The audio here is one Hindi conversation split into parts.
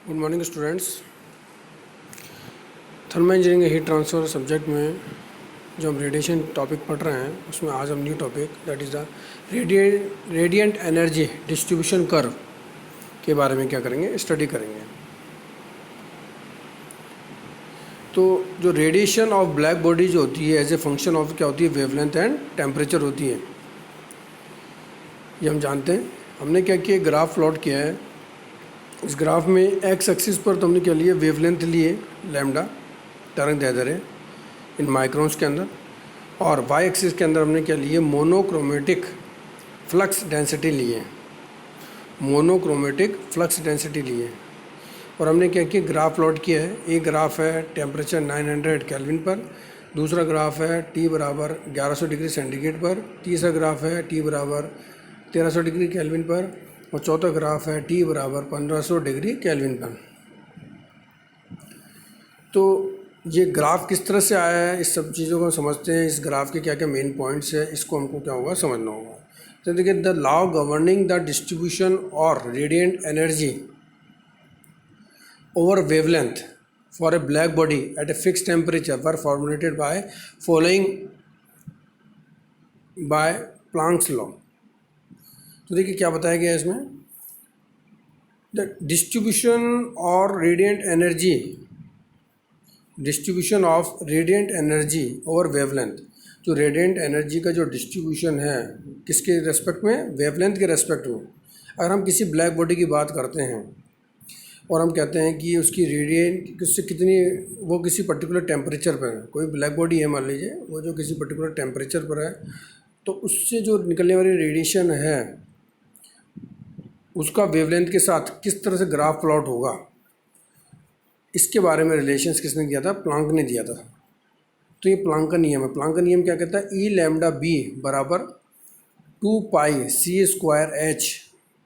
Good morning students. Thermal engineering heat transfer subject में जो हम रेडिएशन टॉपिक पढ़ रहे हैं उसमें आज हम new topic that is the radiant energy distribution curve के बारे में क्या करेंगे, स्टडी करेंगे। तो जो रेडिएशन ऑफ ब्लैक बॉडी जो होती है एज ए फंक्शन ऑफ क्या होती है, वेवलेंथ एंड टेम्परेचर होती है, ये हम जानते हैं। हमने क्या किया, ग्राफ प्लॉट किया है। इस ग्राफ में एक्स एक्सिस पर तो हमने क्या लिए, वेवलेंथ लिए लैम्डा, तरंग दैर्ध्य इन माइक्रोन्स के अंदर, और वाई एक्सिस के अंदर हमने क्या लिए, मोनोक्रोमेटिक फ्लक्स डेंसिटी लिए, मोनोक्रोमेटिक फ्लक्स डेंसिटी लिए। और हमने क्या किया, ग्राफ प्लॉट किया है। एक ग्राफ है टेम्परेचर 900 केल्विन पर, दूसरा ग्राफ है टी बराबर 1100 डिग्री सेंटीग्रेड पर, तीसरा ग्राफ है टी बराबर 1300 डिग्री केल्विन पर, और चौथा ग्राफ है टी बराबर 1500 डिग्री केल्विन पर। तो ये ग्राफ किस तरह से आया है, इस सब चीज़ों को समझते हैं। इस ग्राफ के क्या क्या मेन पॉइंट्स है, इसको हमको क्या होगा, समझना होगा। तो देखिए, the law governing the distribution और radiant energy over wavelength for a black body at a fixed temperature were formulated by following by Planck's law। तो देखिए क्या बताया गया है इसमें, द डिस्ट्रीब्यूशन और radiant energy, distribution of radiant energy over wavelength. जो रेडिएंट एनर्जी का जो डिस्ट्रीब्यूशन है किसके रेस्पेक्ट में, वेवलेंथ के रेस्पेक्ट में। अगर हम किसी ब्लैक बॉडी की बात करते हैं और हम कहते हैं कि उसकी रेडिएंट उससे कितनी, वो किसी पर्टिकुलर टेम्परेचर पर है, कोई ब्लैक बॉडी है मान लीजिए, वो जो किसी पर्टिकुलर टेम्परेचर पर है, तो उससे जो निकलने वाली रेडिएशन है उसका वेवलेंथ के साथ किस तरह से ग्राफ प्लॉट होगा, इसके बारे में रिलेशंस किसने दिया था, प्लांक ने दिया था। तो ये प्लांक का नियम है। प्लांक का नियम क्या कहता है, ई लैम्डा बी बराबर 2 pi C square h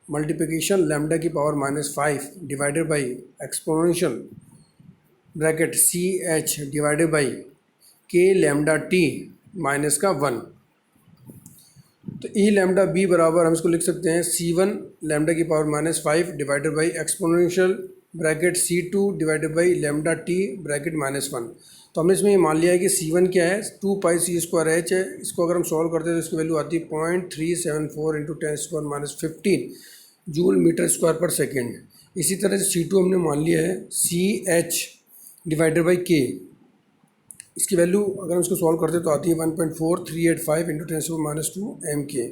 multiplication lambda की power -5 divided by exponential bracket C h divided by k lambda T minus का 1। तो ई लैम्डा बी बराबर हम इसको लिख सकते हैं C1 लैम्डा की power -5 divided by exponential bracket C2 divided by lambda T bracket -1। तो हमने इसमें ये मान लिया है कि C1 क्या है, 2 पाई सी स्क्वायर एच है। इसको अगर हम सॉल्व करते हैं तो इसकी वैल्यू आती है 0.374 इंटू 10⁻15 जूल मीटर स्क्वायर पर सेकेंड। इसी तरह से C2 हमने मान लिया है CH डिवाइडेड बाई के। इसकी वैल्यू अगर हम इसको सॉल्व करते तो आती है 1.4385 इंटू 10⁻2 MK।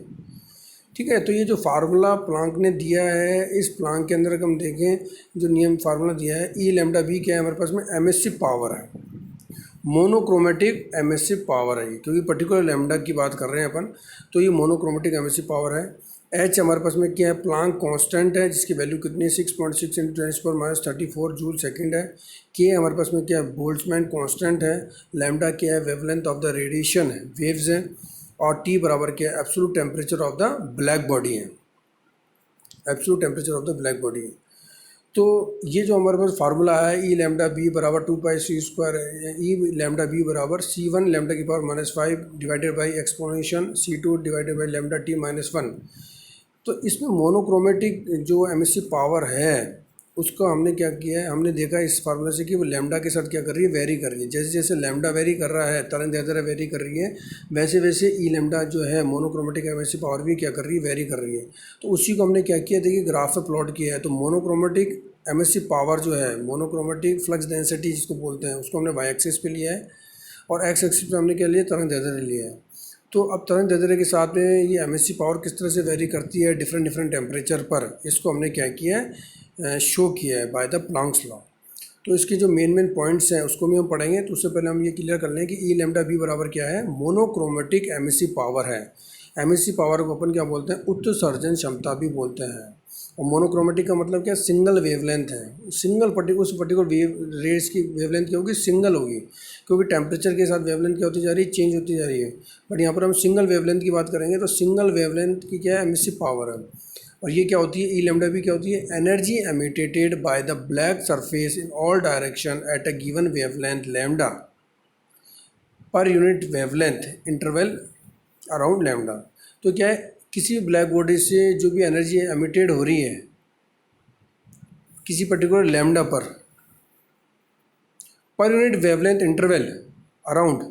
ठीक है। तो ये जो फार्मूला प्लांक ने दिया है, इस प्लांक के अंदर अगर हम देखें जो नियम फार्मूला दिया है, ई लैम्डा बी क्या है हमारे पास में, एमिसिव पावर है, मोनोक्रोमेटिक एमिसिव पावर है। क्योंकि पर्टिकुलर लैम्डा की बात कर रहे हैं अपन, तो ये मोनोक्रोमेटिक एमिसिव पावर है। एच हमारे पास में क्या है, प्लांक कांस्टेंट है, जिसकी वैल्यू कितनी है, 6.6 इंटू 10⁻34 जूल सेकेंड है। के हमारे पास में क्या है, बोल्ट्जमैन कांस्टेंट है। लैम्डा क्या है, वेवलेंथ ऑफ द रेडिएशन है, वेव्स है। और टी बराबर क्या है, absolute temperature of the black body है, absolute temperature of the black body है। तो ये जो हमारे पास फार्मूला है, ई लैम्डा बी बराबर 2 पाई सी स्क्वायर, ई लैम्डा बी बराबर C1 लैम्डा की power -5 divided by exponential C2 divided by lambda T -1। तो इसमें मोनोक्रोमेटिक जो एमिसिव पावर है उसका हमने क्या किया है, हमने देखा इस फार्मूला से कि वो लैम्डा के साथ क्या कर रही है, वेरी कर रही है। जैसे जैसे लैम्डा वेरी कर रहा है, तरंग दैर्ध्य वेरी कर रही है, वैसे वैसे ई लैम्डा जो है मोनोक्रोमेटिक एमिसिव पावर भी क्या कर रही है, वेरी कर रही है। तो उसी को हमने क्या किया, देखिए ग्राफ में प्लॉट किया है। तो मोनोक्रोमेटिक एमिसिव पावर जो है, मोनोक्रोमेटिक फ्लक्स डेंसिटी जिसको बोलते हैं, उसको हमने वाई एक्सिस पे लिया है, और एक्स एक्सिस पे हमने क्या लिया, तरंग दैर्ध्य लिया है। तो अब तरंग दैर्ध्य के साथ में ये एमिसिव पावर किस तरह से वेरी करती है डिफरेंट टेम्परेचर पर, इसको हमने क्या किया है, शो किया है बाय द प्लांक्स लॉ। तो इसके जो मेन पॉइंट्स हैं उसको भी हम पढ़ेंगे। तो उससे पहले हम ये क्लियर कर लें कि ई लैम्डा बी बराबर क्या है, मोनोक्रोमेटिक एमिसिव पावर है। एमिसिव पावर को अपन क्या बोलते हैं, उत्सर्जन क्षमता भी बोलते हैं। और मोनोक्रोमेटिक का मतलब क्या, सिंगल वेवलेंथ है, सिंगल पर्टिकुलर वेव रेज की वेवलेंथ क्या होगी, सिंगल होगी। क्योंकि टेम्परेचर के साथ वेवलेंथ क्या होती जा रही है, चेंज होती जा रही है। बट यहाँ पर हम सिंगल वेवलेंथ की बात करेंगे, तो सिंगल वेवलेंथ की क्या है, एमिसिव पावर है। और ये क्या होती है, ई लैम्डा भी क्या होती है, energy emitted by the black surface in all direction at a given wavelength lambda per unit wavelength interval around lambda. तो क्या है, किसी ब्लैक बॉडी से जो भी एनर्जी एमिटेड हो रही है किसी particular lambda per unit wavelength interval around,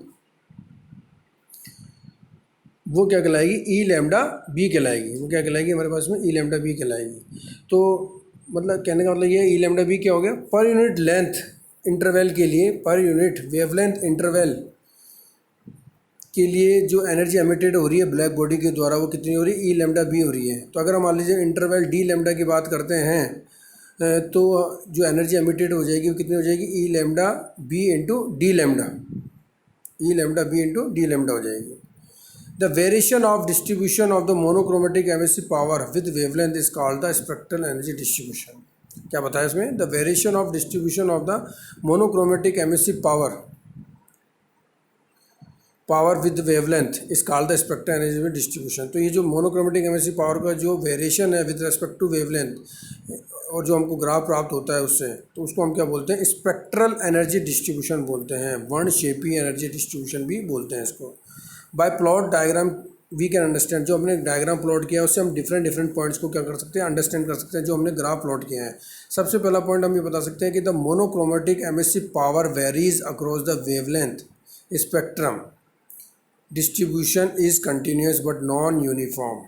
वो क्या कहलाएगी, ई लैम्डा बी कहलाएगी। वो क्या कहलाएगी हमारे पास में, ई लैम्डा बी कहलाएगी। तो मतलब कहने का मतलब ये है, ई लैम्डा बी क्या हो गया, पर यूनिट लेंथ इंटरवल के लिए, पर यूनिट वेवलेंथ इंटरवल के लिए जो एनर्जी एमिटेड हो रही है ब्लैक बॉडी के द्वारा वो कितनी हो रही है, ई लैम्डा बी हो रही है। तो अगर हम मान लीजिए इंटरवल डी लैम्डा की बात करते हैं तो जो एनर्जी एमिटेड हो जाएगी वो कितनी हो जाएगी, E lambda B into D lambda, E lambda B into D lambda हो जाएगी। The variation of distribution of the monochromatic emissive power with wavelength is called the spectral energy distribution. क्या बताया इसमें, the variation of distribution of the monochromatic emissive power with wavelength is called the spectral energy distribution. तो ये जो मोनोक्रोमेटिक एमिसिव पावर का जो वेरिएशन है विद रेस्पेक्ट टू वेवलेंथ और जो हमको ग्राफ प्राप्त होता है उससे, तो उसको हम क्या बोलते हैं, स्पेक्ट्रल एनर्जी डिस्ट्रीब्यूशन बोलते हैं, वर्णक्षेपीय एनर्जी डिस्ट्रीब्यूशन भी बोलते हैं इसको। By plot diagram we can understand, जो हमने डायग्राम प्लॉट किया है उससे हम डिफरेंट पॉइंट्स को क्या कर सकते हैं, अंडरस्टैंड कर सकते हैं जो हमने ग्राफ प्लॉट किया है। सबसे पहला पॉइंट हम ये बता सकते हैं कि the monochromatic emissive power varies across the wavelength spectrum, distribution is continuous but non uniform.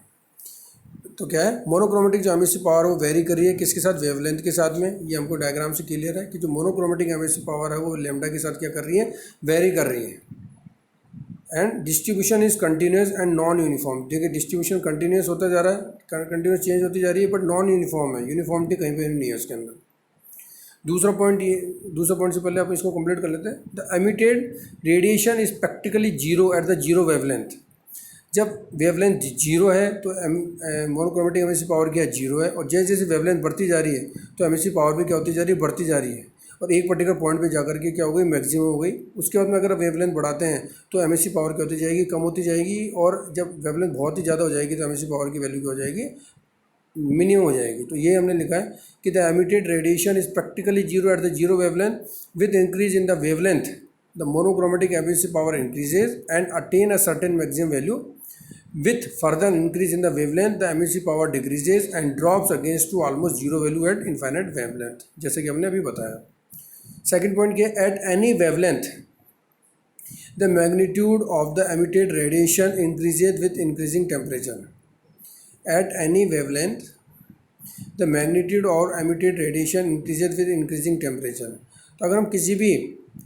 तो क्या है, मोनोक्रोमेटिक जो एमिसिव पावर वो वेरी कर रही है किसके साथ, वेवलेंथ के साथ में। ये हमको डायग्राम से क्लियर है कि जो मोनोक्रोमेटिक एमिसिव पावर है वो लैम्डा के साथ क्या कर रही है, वेरी कर रही है। And distribution is continuous and non uniform. देखिए डिस्ट्रीब्यूशन कंटिन्यूस होता जा रहा है, कंटिन्यूस चेंज होती जा रही है, बट नॉन यूनिफॉर्म है, यूनिफॉर्मिटी कहीं पर नहीं है उसके अंदर। दूसरा पॉइंट से पहले आप इसको कंप्लीट कर लेते हैं। The emitted radiation is practically zero at the zero wavelength. जब वेवलेंथ जीरो है तो मोनोक्रोमेटिक एमिसिव पावर क्या है, जीरो है। और जैसे जैसे वेवलेंथ बढ़ती जा रही है तो एमिसिव पावर भी क्या होती जा रही है, बढ़ती जा रही है। और एक पर्टिकुलर पॉइंट पे जाकर के क्या हो गई, मैक्सिमम हो गई। उसके बाद में अगर वेवलेंथ बढ़ाते हैं तो एमिसिव पावर क्या होती जाएगी, कम होती जाएगी। और जब वेवलेंथ बहुत ही ज़्यादा हो जाएगी तो एमिसिव पावर की वैल्यू क्या हो जाएगी, मिनिमम हो जाएगी। तो ये हमने लिखा है कि the emitted radiation is practically zero at the zero wavelength. With increase in the wavelength the monochromatic emissive power increases and attain a certain maximum value. With further increase in the wavelength, the emissive power decreases and drops against to almost zero value at infinite wavelength, जैसे कि हमने अभी बताया। सेकंड पॉइंट क्या है, at any wavelength the magnitude of the emitted radiation increases with increasing temperature. At any wavelength the magnitude or emitted radiation increases with increasing temperature. तो अगर हम किसी भी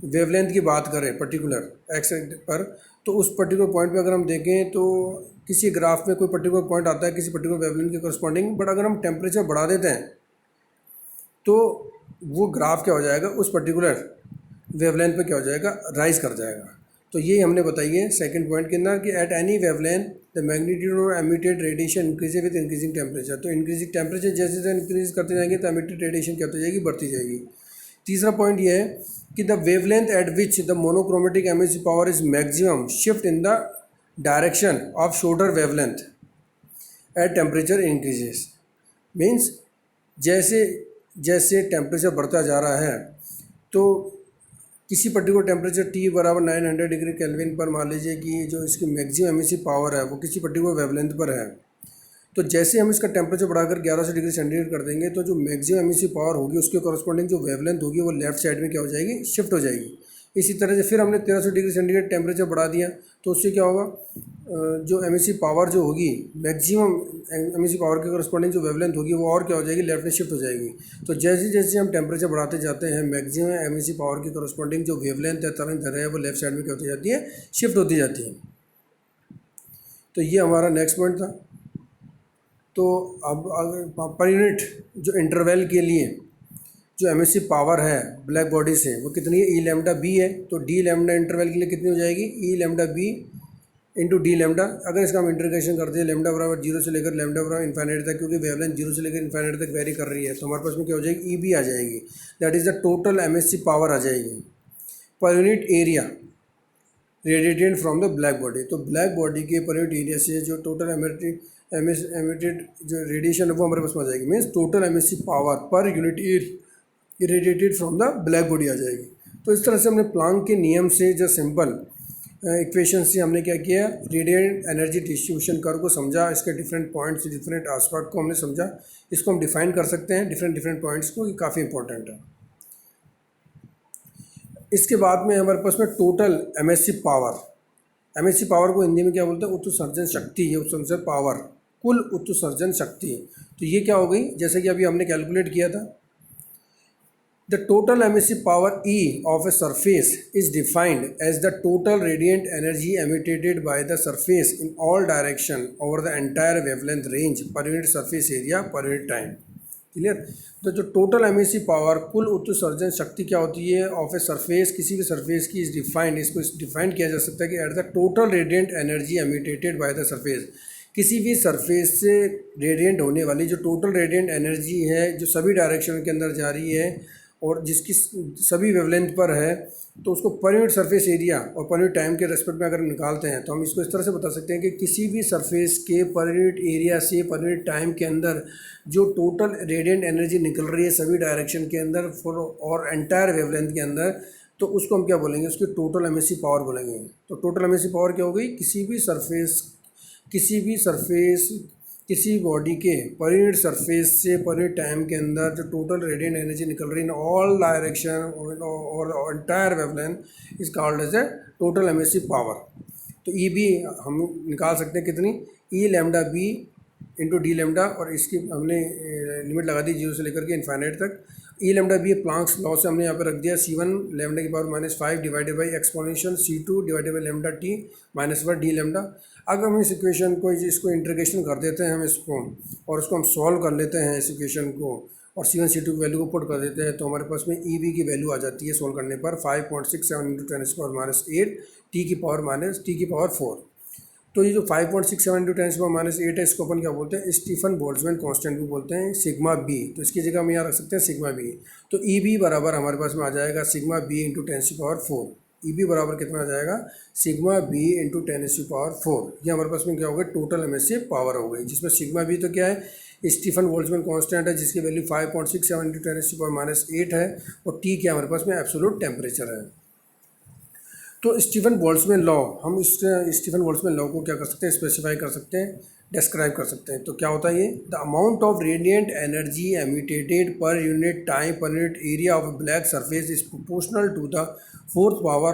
वेवलेंथ की बात करें पर्टिकुलर एक्स पर, तो उस पर्टिकुलर पॉइंट पे अगर हम देखें तो किसी ग्राफ में कोई पर्टिकुलर पॉइंट आता है किसी पर्टिकुलर वेवलेंथ के करस्पॉन्डिंग, बट अगर हम टेम्परेचर बढ़ा देते हैं तो वो ग्राफ क्या हो जाएगा, उस पर्टिकुलर वेवलेंथ पे क्या हो जाएगा, राइज कर जाएगा। तो ये हमने बताई है सेकंड पॉइंट के अंदर कि at any wavelength the magnitude और emitted radiation increase with increasing temperature. तो इंक्रीजिंग टेम्परेचर जैसे जैसे इंक्रीज करते जाएंगे तो एमिटेड रेडिएशन क्या होती जाएगी, बढ़ती जाएगी। तीसरा पॉइंट ये है कि the wavelength eight which the monochromatic emissive power is maximum shift in the direction of shorter wavelength at temperature increases. Means जैसे जैसे टेम्परेचर बढ़ता जा रहा है तो किसी पर्टिकुलर टेम्परेचर T बराबर 900 डिग्री केल्विन पर मान लीजिए कि जो इसकी मैक्सिमम एमिसिव पावर है वो किसी पर्टिकुलर वेवलेंथ पर है, तो जैसे हम इसका टेम्परेचर बढ़ाकर 1100 डिग्री सेंटीग्रेड कर देंगे तो जो मैक्सिमम एमिसिव पावर होगी उसके कॉरस्पॉन्डिंग जो वेवलेंथ होगी वो लेफ्ट साइड में क्या हो जाएगी, शिफ्ट हो जाएगी। इसी तरह से फिर हमने 1300 डिग्री सेंटीग्रेड टेम्परेचर बढ़ा दिया तो उससे क्या होगा, जो एमिसिव पावर जो होगी मैक्सिमम एमिसिव पावर के कॉरस्पॉन्डिंग जो वेवलेंथ होगी वो और क्या हो जाएगी, लेफ्ट में शिफ्ट हो जाएगी। तो जैसे जैसे हम टेम्परेचर बढ़ाते जाते हैं मैक्सिमम एमिसिव पावर के कॉरस्पॉन्डिंग जो वेवलेंथ है तरंग दैर्ध्य है वो लेफ्ट साइड में क्या होती जाती है, शिफ्ट होती जाती है। तो ये हमारा नेक्स्ट पॉइंट था। तो अब अगर पर यूनिट जो इंटरवल के लिए जो एमिसिव पावर है ब्लैक बॉडी से वो कितनी है, ई लैम्डा बी है। तो डी लैम्डा इंटरवल के लिए कितनी हो जाएगी, E lambda B into D lambda. अगर इसका हम इंटीग्रेशन करते हैं लैम्डा बराबर 0 से लेकर लैम्डा बराबर इन्फाइनाइट तक, क्योंकि वेवलेंथ 0 से लेकर इन्फाइनाइट तक वेरी कर रही है, तो हमारे पास में क्या हो जाएगी, ई बी आ जाएगी। That is the total emissive power आ जाएगी पर unit area radiated from the black body. तो ब्लैक बॉडी के पर यूनिट एरिया से जो टोटल एमिटेड जो रेडिएशन है वो हमारे पास में आ जाएगी। Means total emissive power per unit area radiated from the black body आ जाएगी। तो इस तरह से हमने प्लांक के नियम से जो सिंपल इक्वेशन से हमने क्या किया, रेडिएंट एनर्जी डिस्ट्रीब्यूशन कर्व को समझा, इसके डिफरेंट पॉइंट्स, डिफरेंट एस्पेक्ट को हमने समझा। इसको हम डिफाइन कर सकते हैं डिफरेंट पॉइंट्स को, ये काफ़ी इंपॉर्टेंट है। इसके बाद में हमारे पास में total MSc power, MSc power को हिंदी में क्या बोलते हैं, उत्सर्जन शक्ति, ये उत्सर्जन पावर, कुल उत्सर्जन शक्ति। तो ये क्या हो गई, जैसे कि अभी हमने कैलकुलेट किया था, the total emissive power E of a surface is defined as the total radiant energy emitted by the surface in all direction over the entire wavelength range per unit surface area per unit time। Clear. तो जो टोटल एमिसिव पावर, कुल उत्सर्जन शक्ति क्या होती है ऑफ ए सरफेस, किसी भी सरफेस की, इस डिफाइंड, इसको डिफाइन किया जा सकता है कि at the total radiant energy emitted by the surface, किसी भी सरफेस से रेडिएंट होने वाली जो टोटल रेडिएंट एनर्जी है, जो सभी डायरेक्शन के अंदर जा रही है और जिसकी सभी वेवलेंथ पर है, तो उसको पर यूनिट सरफेस एरिया और पर यूनिट टाइम के रेस्पेक्ट में अगर निकालते हैं तो हम इसको इस तरह से बता सकते हैं कि किसी भी सरफेस के पर यूनिट एरिया से पर यूनिट टाइम के अंदर जो टोटल रेडिएंट एनर्जी निकल रही है सभी डायरेक्शन के अंदर फॉर और एंटायर वेवलेंथ के अंदर, तो उसको हम क्या बोलेंगे, उसकी टोटल एमिसिव पावर बोलेंगे। तो टोटल एमिसिव पावर क्या हो गई, किसी भी सरफेस किसी बॉडी के पर यूनिट सरफेस से पर यूनिट टाइम के अंदर जो टोटल रेडिएंट एनर्जी निकल रही है इन ऑल डायरेक्शन और entire wavelength is called as a total emissive power. तो ई भी हम निकाल सकते हैं कितनी, E lambda B into D lambda, और इसकी हमने लिमिट लगा दी 0 से लेकर के इन्फाइनाइट तक। ई लैम्डा बी प्लांक्स लॉ से हमने यहाँ पर रख दिया C1 लैम्डा की power -5 divided by exponential C2 divided by lambda T -1 D lambda. अगर हम इस इक्वेशन को, इसको इंटीग्रेशन कर देते हैं हम इसको, और उसको हम सॉल्व कर लेते हैं इस इक्वेशन को, और C1 C2 की वैल्यू को पुट कर देते हैं, तो हमारे पास में ई बी की वैल्यू आ जाती है सॉल्व करने पर 5.67 × 10⁻⁸ टी की पावर 4। तो ये जो 5.67 × 10⁻⁸ है, इसको अपन क्या बोलते हैं, स्टीफन बोल्ट्जमैन कांस्टेंट भी बोलते हैं, सिग्मा बी। तो इसकी जगह हम यहाँ रख सकते हैं सिग्मा बी। तो ई बी बराबर हमारे पास में आ जाएगा sigma B into 10⁻⁴। E B बराबर कितना आ जाएगा, सिग्मा बी इंटू 10⁻⁴। ये हमारे पास में क्या होगा, टोटल एमिसिव पावर हो गई, जिसमें सिग्मा बी तो क्या है, स्टीफन बोल्ट्जमैन कांस्टेंट है, जिसकी वैल्यू 5.67 × 10⁻⁸ है, और टी क्या हमारे पास में एब्सोल्यूट टेम्परेचर है। तो स्टीफन बोल्ट्जमैन लॉ, हम इस स्टीफन बोल्ट्जमैन लॉ को क्या कर सकते हैं, स्पेसिफाई कर सकते हैं, डिस्क्राइब कर सकते हैं। तो क्या होता है ये, the amount of radiant energy emitted per unit time per unit area of black surface is proportional to the 4th power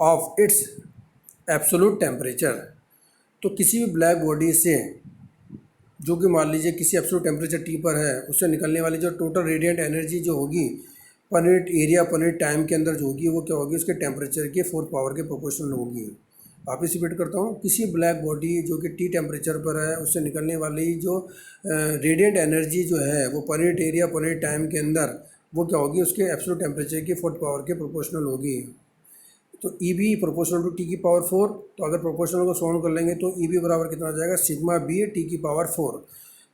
of its absolute temperature. तो किसी भी ब्लैक बॉडी से, जो कि मान लीजिए किसी एब्सोल्यूट टेम्परेचर टी पर है, उससे निकलने वाली जो टोटल रेडिएंट एनर्जी जो होगी पर यूनिट एरिया पर यूनिट टाइम के अंदर जो होगी, वो क्या होगी, उसके टेम्परेचर के 4th पावर के प्रोपोर्शनल होगी। वापस रिपीट करता हूँ, किसी ब्लैक बॉडी जो कि टी टेम्परेचर पर है, उससे निकलने वाली जो रेडिएंट एनर्जी जो है वो पर यूनिट एरिया पर यूनिट टाइम के अंदर वो क्या होगी, उसके एब्सोल्यूट टेम्परेचर के 4th पावर के प्रोपोर्शनल होगी। तो E B proportional to T की पावर 4। तो अगर प्रोपोर्शनल को सॉल्व कर लेंगे तो ई बी बराबर कितना आ जाएगा, सिग्मा बी टी की पावर 4।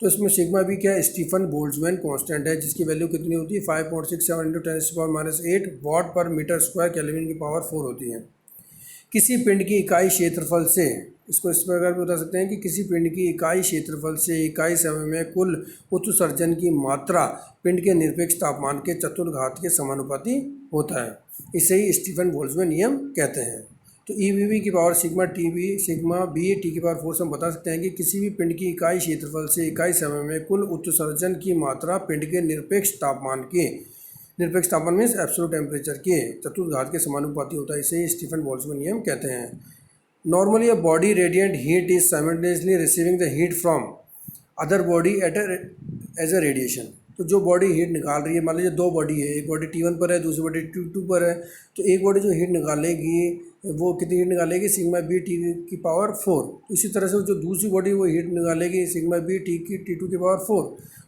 तो इसमें सिग्मा बी क्या है, स्टीफन बोल्ट्जमैन कांस्टेंट है, जिसकी वैल्यू कितनी होती है, 5.67 × 10⁻⁸ वाट पर मीटर स्क्वायर केल्विन की पावर 4 होती है। किसी पिंड की इकाई क्षेत्रफल से, इसको इस प्रकार भी बता सकते हैं कि किसी पिंड की इकाई क्षेत्रफल से इकाई समय में कुल उत्सर्जन की मात्रा पिंड के निरपेक्ष तापमान के चतुर्घात के समानुपाती होता है। इसे ही स्टीफन बोल्ट्जमैन नियम कहते हैं। तो ई बी की पावर सिग्मा बी टी की पावर 4 से हम बता सकते हैं कि किसी भी पिंड की इकाई क्षेत्रफल से इकाई समय में कुल उत्सर्जन की मात्रा पिंड के निरपेक्ष तापमान मीन्स एब्सोल्यूट टेम्परेचर के चतुर्घात के समानुपाती होता है। इसे स्टीफन बोल्ट्जमैन नियम कहते हैं। Normally a body radiant heat is simultaneously receiving the heat from other body as a radiation. तो जो बॉडी हीट निकाल रही है, मान लीजिए 2 बॉडी है, एक बॉडी T1 पर है, दूसरी बॉडी T2 पर है, तो एक बॉडी जो हीट निकालेगी वो कितनी हीट निकालेगी, सिग्मा बी टी की पावर 4। इसी तरह से जो दूसरी बॉडी वो हीट निकालेगी सिग्मा बी T2 की पावर 4।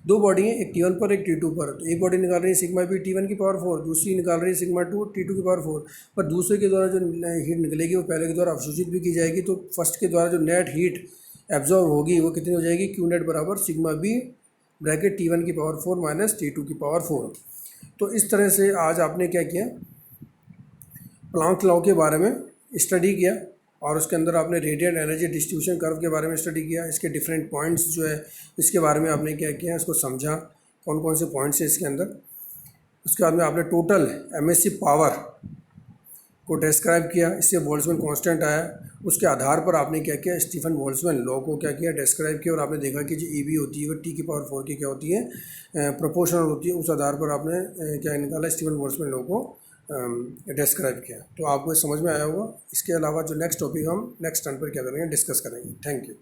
2 बॉडी हैं, एक T1 पर एक T2 पर, तो एक बॉडी निकाल रही है सिग्मा बी T1 की पावर 4, दूसरी निकाल रही है सिग्मा T2 की पावर 4। पर दूसरे के द्वारा जो हीट निकलेगी वो पहले के द्वारा अवशोषित भी की जाएगी, तो फर्स्ट के द्वारा जो नेट हीट एब्जॉर्व होगी वो कितनी हो जाएगी, क्यू नेट बराबर सिग्मा बी ब्रैकेट T1 की पावर 4 माइनस T2 की पावर 4। तो इस तरह से आज आपने क्या किया, प्लांक लॉ के बारे में स्टडी किया, और उसके अंदर आपने रेडिएंट एनर्जी डिस्ट्रीब्यूशन कर्व के बारे में स्टडी किया। इसके डिफरेंट पॉइंट्स जो है इसके बारे में आपने क्या किया, इसको समझा, कौन कौन से पॉइंट्स हैं इसके अंदर। उसके बाद में आपने टोटल एमिसिव पावर को डिस्क्राइब किया, इससे बोल्ट्जमैन कांस्टेंट आया। उसके आधार पर आपने क्या किया, स्टीफन बोल्ट्जमैन लॉ को क्या किया, डिस्क्राइब किया, और आपने देखा कि जो ई बी होती है वो टी की पावर 4 की क्या होती है, प्रोपोर्शनल होती है। उस आधार पर आपने क्या निकाला, स्टीफन बोल्ट्जमैन लॉ को डिस्क्राइब किया। तो आपको समझ में आया होगा। इसके अलावा जो नेक्स्ट टॉपिक हम नेक्स्ट टर्न पर क्या करेंगे, डिस्कस करेंगे। Thank you.